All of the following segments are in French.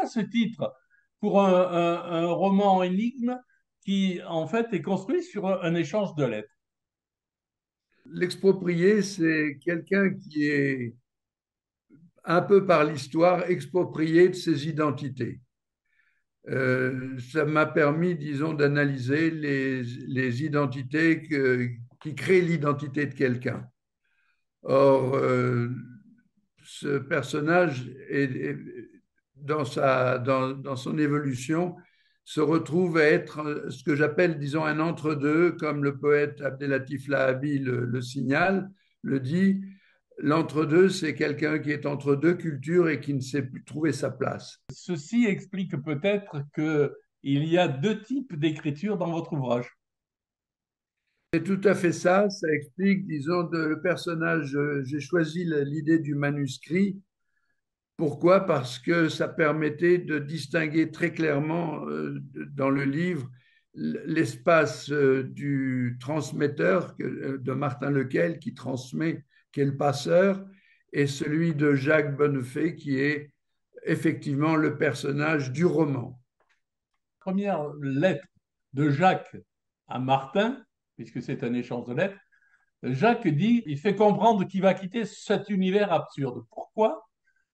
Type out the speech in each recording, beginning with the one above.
pourquoi ce titre pour un roman énigme qui, en fait, est construit sur un échange de lettres? L'exproprié, c'est quelqu'un qui est un peu par l'histoire exproprié de ses identités. Ça m'a permis, disons, d'analyser les identités qui créent l'identité de quelqu'un. Or, ce personnage, dans son évolution, se retrouve à être ce que j'appelle, disons, un entre-deux, comme le poète Abdelatif Lahabi le signale, le dit. L'entre-deux, c'est quelqu'un qui est entre deux cultures et qui ne sait plus trouver sa place. Ceci explique peut-être qu'il y a deux types d'écriture dans votre ouvrage. C'est tout à fait ça. Ça explique, disons, le personnage. J'ai choisi l'idée du manuscrit. Pourquoi? Parce que ça permettait de distinguer très clairement dans le livre l'espace du transmetteur de Martin Lequel qui transmet, qui est le passeur, et celui de Jacques Bonnefay qui est effectivement le personnage du roman. Première lettre de Jacques à Martin, puisque c'est un échange de lettres, Jacques dit, il fait comprendre qu'il va quitter cet univers absurde. Pourquoi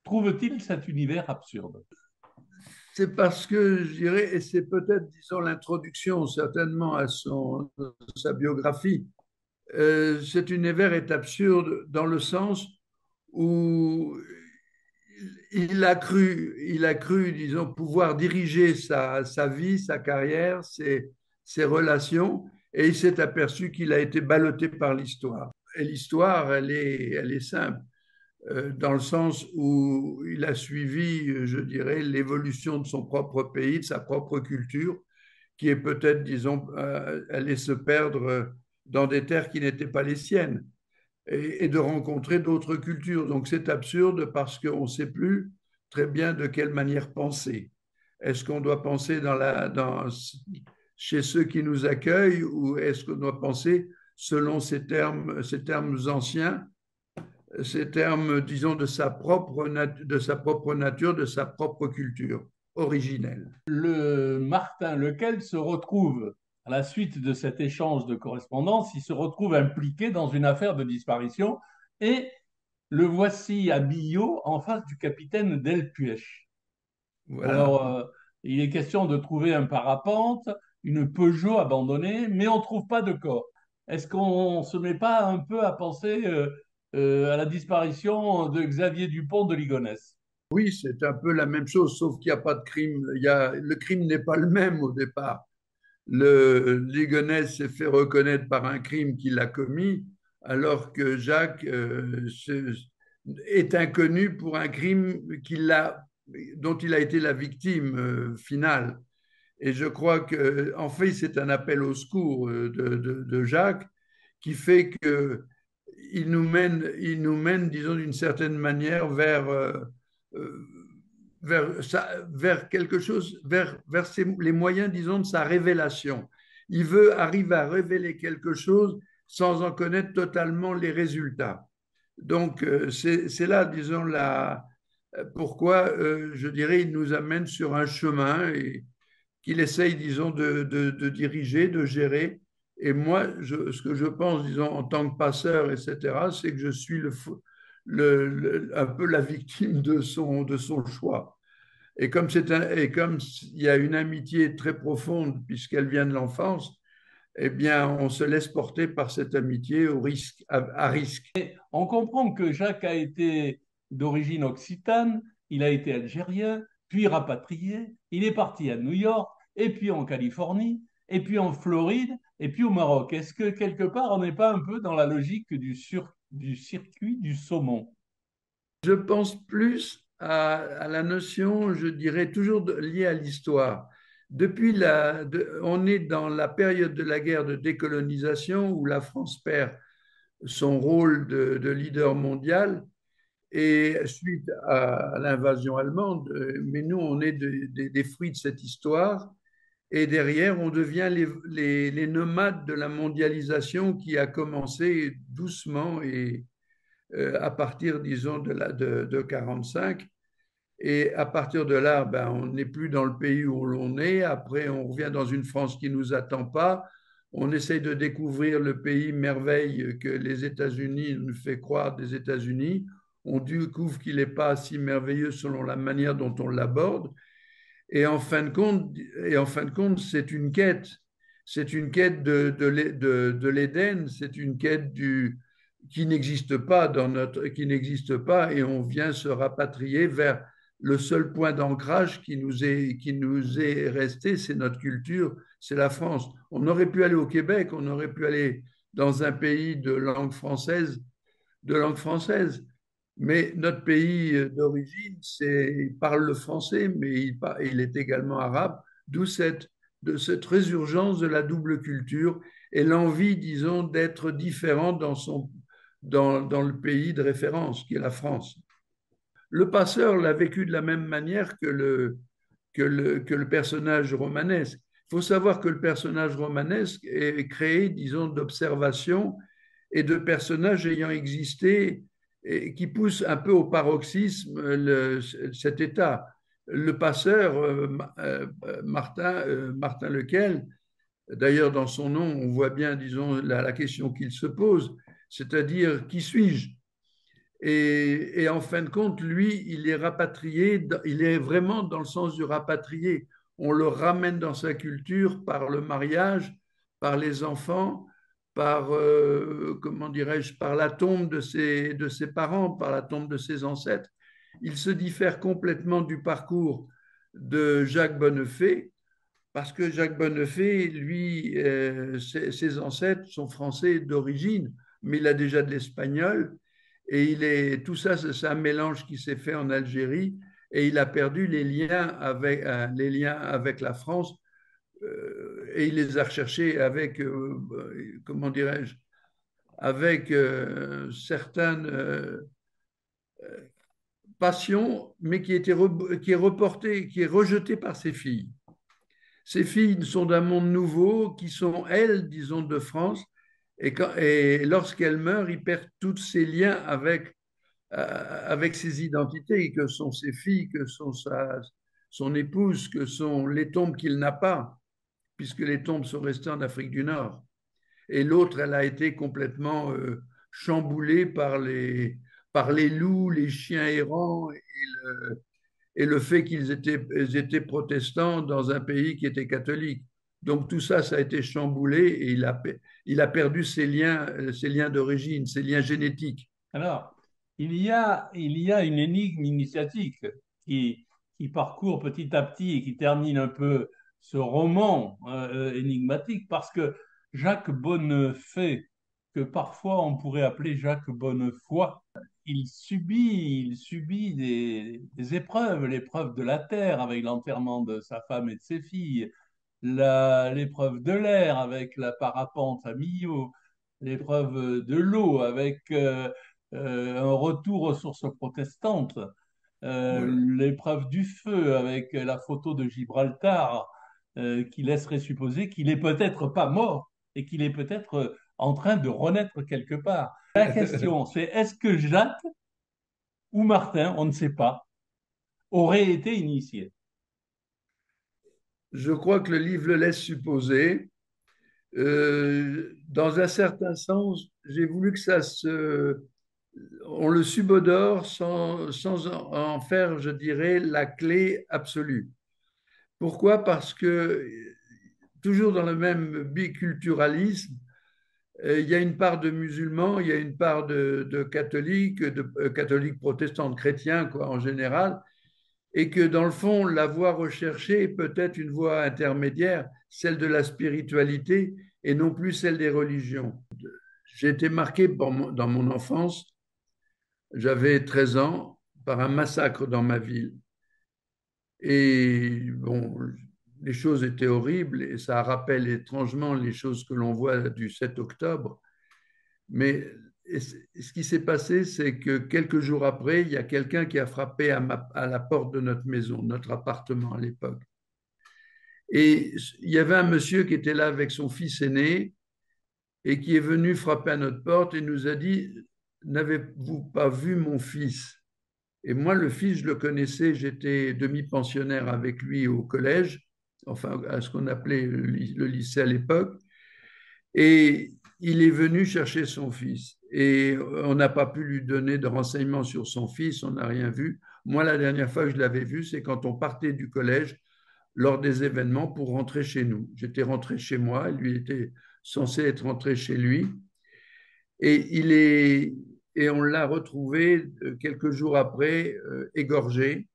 trouve-t-il cet univers absurde? C'est parce que je dirais, et c'est peut-être, disons, l'introduction certainement à sa biographie, cet univers est absurde dans le sens où il a cru, disons, pouvoir diriger sa vie, sa carrière, ses relations, et il s'est aperçu qu'il a été ballotté par l'histoire. Et l'histoire, elle est simple, dans le sens où il a suivi, je dirais, l'évolution de son propre pays, de sa propre culture, qui est peut-être, disons, allait se perdre dans des terres qui n'étaient pas les siennes et de rencontrer d'autres cultures. Donc c'est absurde parce qu'on ne sait plus très bien de quelle manière penser. Est-ce qu'on doit penser chez ceux qui nous accueillent ou est-ce qu'on doit penser selon ces termes anciens, ces termes, disons, de sa propre nature, de sa propre culture originelle? Le Martin Lequel se retrouve, à la suite de cet échange de correspondance, il se retrouve impliqué dans une affaire de disparition et le voici à Millau en face du capitaine Delpuech. Voilà. Alors, il est question de trouver un parapente, une Peugeot abandonnée, mais on ne trouve pas de corps. Est-ce qu'on ne se met pas un peu à penser à la disparition de Xavier Dupont de Ligonnès? Oui, c'est un peu la même chose, sauf qu'il n'y a pas de crime. Le crime n'est pas le même au départ. Ligonnès s'est fait reconnaître par un crime qu'il a commis, alors que Jacques est inconnu pour un crime dont il a été la victime finale. Et je crois que, en fait, c'est un appel au secours de Jacques qui fait que il nous mène, disons, d'une certaine manière euh, vers quelque chose, les moyens, disons, de sa révélation. Il veut arriver à révéler quelque chose sans en connaître totalement les résultats. Donc, c'est là, disons, pourquoi, je dirais, il nous amène sur un chemin et qu'il essaye, disons, de diriger, de gérer. Et moi, ce que je pense, disons, en tant que passeur, etc., c'est que je suis un peu la victime de son choix. Et comme il y a une amitié très profonde, puisqu'elle vient de l'enfance, eh bien, on se laisse porter par cette amitié à risque. On comprend que Jacques a été d'origine occitane, il a été algérien, puis rapatrié, il est parti à New York, et puis en Californie, et puis en Floride, et puis au Maroc. Est-ce que quelque part on n'est pas un peu dans la logique du circuit du saumon? Je pense plus à la notion, je dirais, toujours liée à l'histoire. On est dans la période de la guerre de décolonisation où la France perd son rôle de leader mondial et suite à l'invasion allemande. Mais nous, on est des fruits de cette histoire. Et derrière, on devient les nomades de la mondialisation qui a commencé doucement et à partir, disons, de 45. Et à partir de là, ben, on n'est plus dans le pays où l'on est. Après, on revient dans une France qui ne nous attend pas. On essaye de découvrir le pays merveille que les États-Unis nous fait croire des États-Unis. On découvre qu'il n'est pas si merveilleux selon la manière dont on l'aborde. Et en fin de compte, c'est une quête. C'est une quête de l'Éden, c'est une quête qui n'existe pas qui n'existe pas, et on vient se rapatrier vers le seul point d'ancrage qui nous est resté, c'est notre culture, c'est la France. On aurait pu aller au Québec, on aurait pu aller dans un pays de langue française. Mais notre pays d'origine, il parle le français, mais il est également arabe, d'où de cette résurgence de la double culture et l'envie, disons, d'être différent dans le pays de référence, qui est la France. Le passeur l'a vécu de la même manière que le personnage romanesque. Il faut savoir que le personnage romanesque est créé, disons, d'observation et de personnages ayant existé et qui poussent un peu au paroxysme cet état. Le passeur, Martin Lequel, d'ailleurs dans son nom, on voit bien, disons, la question qu'il se pose, c'est-à-dire qui suis-je? Et en fin de compte, lui, il est rapatrié, il est vraiment dans le sens du rapatrié. On le ramène dans sa culture par le mariage, par les enfants, par, comment dirais-je, par la tombe de ses parents, par la tombe de ses ancêtres. Il se diffère complètement du parcours de Jacques Bonnefay, parce que Jacques Bonnefay, lui, ses ancêtres sont français d'origine, mais il a déjà de l'espagnol. Et tout ça, c'est un mélange qui s'est fait en Algérie. Et il a perdu les liens avec la France. Et il les a recherchés avec, comment dirais-je, avec certaines passions, mais qui est reportée, qui est rejetée par ses filles. Ces filles sont d'un monde nouveau, qui sont, elles, disons, de France, et lorsqu'elles meurent, ils perdent tous ces liens avec ses identités, que sont ses filles, que sont son épouse, que sont les tombes qu'il n'a pas, puisque les tombes sont restées en Afrique du Nord. Et l'autre, elle a été complètement chamboulée par les loups, les chiens errants et le fait ils étaient protestants dans un pays qui était catholique. Donc tout ça, ça a été chamboulé et il a perdu ses liens d'origine, ses liens génétiques. Alors, il y a une énigme initiatique qui, qui parcourt petit à petit et qui termine un peu ce roman énigmatique parce que Jacques Bonnefay, que parfois on pourrait appeler Jacques Bonnefoy, il subit des épreuves, l'épreuve de la terre avec l'enterrement de sa femme et de ses filles, l'épreuve de l'air avec la parapente à Millau, l'épreuve de l'eau avec un retour aux sources protestantes, Voilà. l'épreuve du feu avec la photo de Gibraltar qui laisserait supposer qu'il est peut-être pas mort et qu'il est peut-être en train de renaître quelque part. La question, c'est est-ce que Jacques ou Martin, on ne sait pas, aurait été initié? Je crois que le livre le laisse supposer. Dans un certain sens, j'ai voulu que on le subodore sans en faire, je dirais, la clé absolue. Pourquoi? Parce que toujours dans le même biculturalisme, il y a une part de musulmans, il y a une part de catholiques, catholiques protestants, de chrétiens quoi, en général, et que dans le fond, la voie recherchée est peut-être une voie intermédiaire, celle de la spiritualité et non plus celle des religions. J'ai été marqué dans mon enfance, j'avais 13 ans, par un massacre dans ma ville. Et bon, les choses étaient horribles et ça rappelle étrangement les choses que l'on voit du 7 octobre. Mais ce qui s'est passé, c'est que quelques jours après, il y a quelqu'un qui a frappé à la porte de notre maison, notre appartement à l'époque. Et il y avait un monsieur qui était là avec son fils aîné et qui est venu frapper à notre porte et nous a dit, n'avez-vous pas vu mon fils? Et moi, le fils, je le connaissais, j'étais demi-pensionnaire avec lui au collège, enfin à ce qu'on appelait le lycée à l'époque. Et il est venu chercher son fils. Et on n'a pas pu lui donner de renseignements sur son fils, on n'a rien vu. Moi, la dernière fois que je l'avais vu, c'est quand on partait du collège lors des événements pour rentrer chez nous. J'étais rentré chez moi, lui était censé être rentré chez lui. Et, et on l'a retrouvé quelques jours après, égorgé,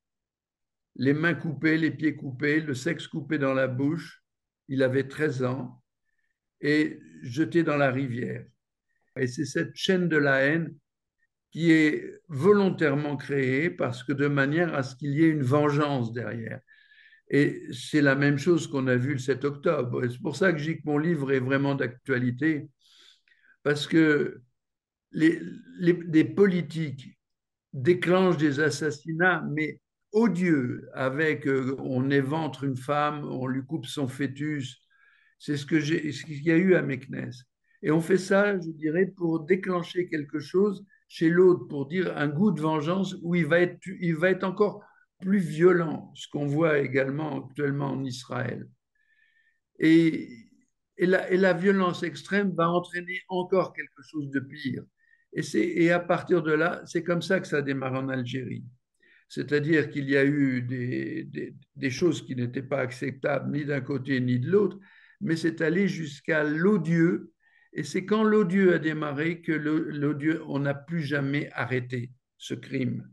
les mains coupées, les pieds coupés, le sexe coupé dans la bouche. Il avait 13 ans et jeté dans la rivière. Et c'est cette chaîne de la haine qui est volontairement créée parce que de manière à ce qu'il y ait une vengeance derrière. Et c'est la même chose qu'on a vu le 7 octobre. Et c'est pour ça que je dis que mon livre est vraiment d'actualité, parce que des politiques déclenchent des assassinats, mais odieux, avec on éventre une femme, on lui coupe son fœtus. C'est ce qu'il y a eu à Meknès. Et on fait ça, je dirais, pour déclencher quelque chose chez l'autre, pour dire un goût de vengeance où il va être encore plus violent, ce qu'on voit également actuellement en Israël. Et, et la violence extrême va entraîner encore quelque chose de pire. Et à partir de là, c'est comme ça que ça démarre en Algérie. C'est-à-dire qu'il y a eu des choses qui n'étaient pas acceptables ni d'un côté ni de l'autre, mais c'est allé jusqu'à l'odieux. Et c'est quand l'odieux a démarré que l'odieux, on n'a plus jamais arrêté ce crime.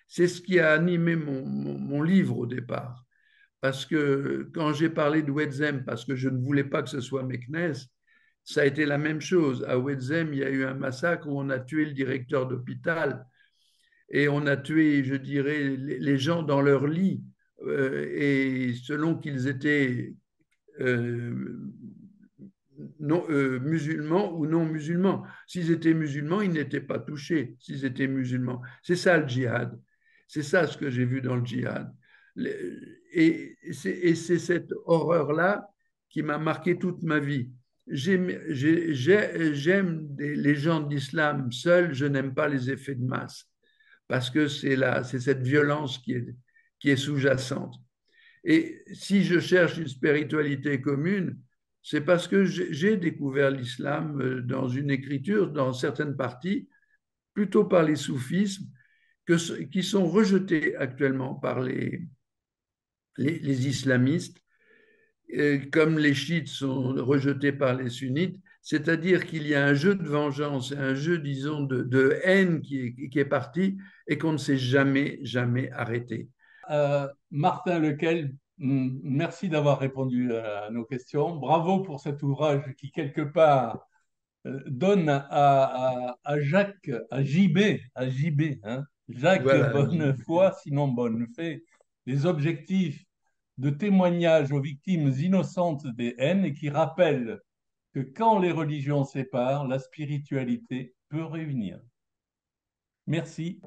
C'est ce qui a animé mon livre au départ. Parce que quand j'ai parlé de Ouedzem, parce que je ne voulais pas que ce soit Meknès, ça a été la même chose. À Ouedzem, il y a eu un massacre où on a tué le directeur d'hôpital et on a tué, je dirais, les gens dans leur lit et selon qu'ils étaient euh, non, musulmans ou non musulmans. S'ils étaient musulmans, ils n'étaient pas touchés, s'ils étaient musulmans. C'est ça le djihad. C'est ça ce que j'ai vu dans le djihad. Et c'est cette horreur-là qui m'a marqué toute ma vie. J'aime les gens de l'islam seuls, je n'aime pas les effets de masse, parce que c'est cette violence qui est sous-jacente. Et si je cherche une spiritualité commune, c'est parce que j'ai découvert l'islam dans une écriture, dans certaines parties, plutôt par les soufismes, qui sont rejetés actuellement par les islamistes, comme les chiites sont rejetés par les sunnites, c'est-à-dire qu'il y a un jeu de vengeance, un jeu, disons, de haine qui est parti et qu'on ne s'est jamais, jamais arrêté. Martin Lequel, merci d'avoir répondu à nos questions. Bravo pour cet ouvrage qui, quelque part, donne à Jacques, à JB, hein, Jacques Voilà. Bonnefoy, sinon Bonnefay, les objectifs de témoignage aux victimes innocentes des haines et qui rappellent que quand les religions séparent, la spiritualité peut réunir. Merci.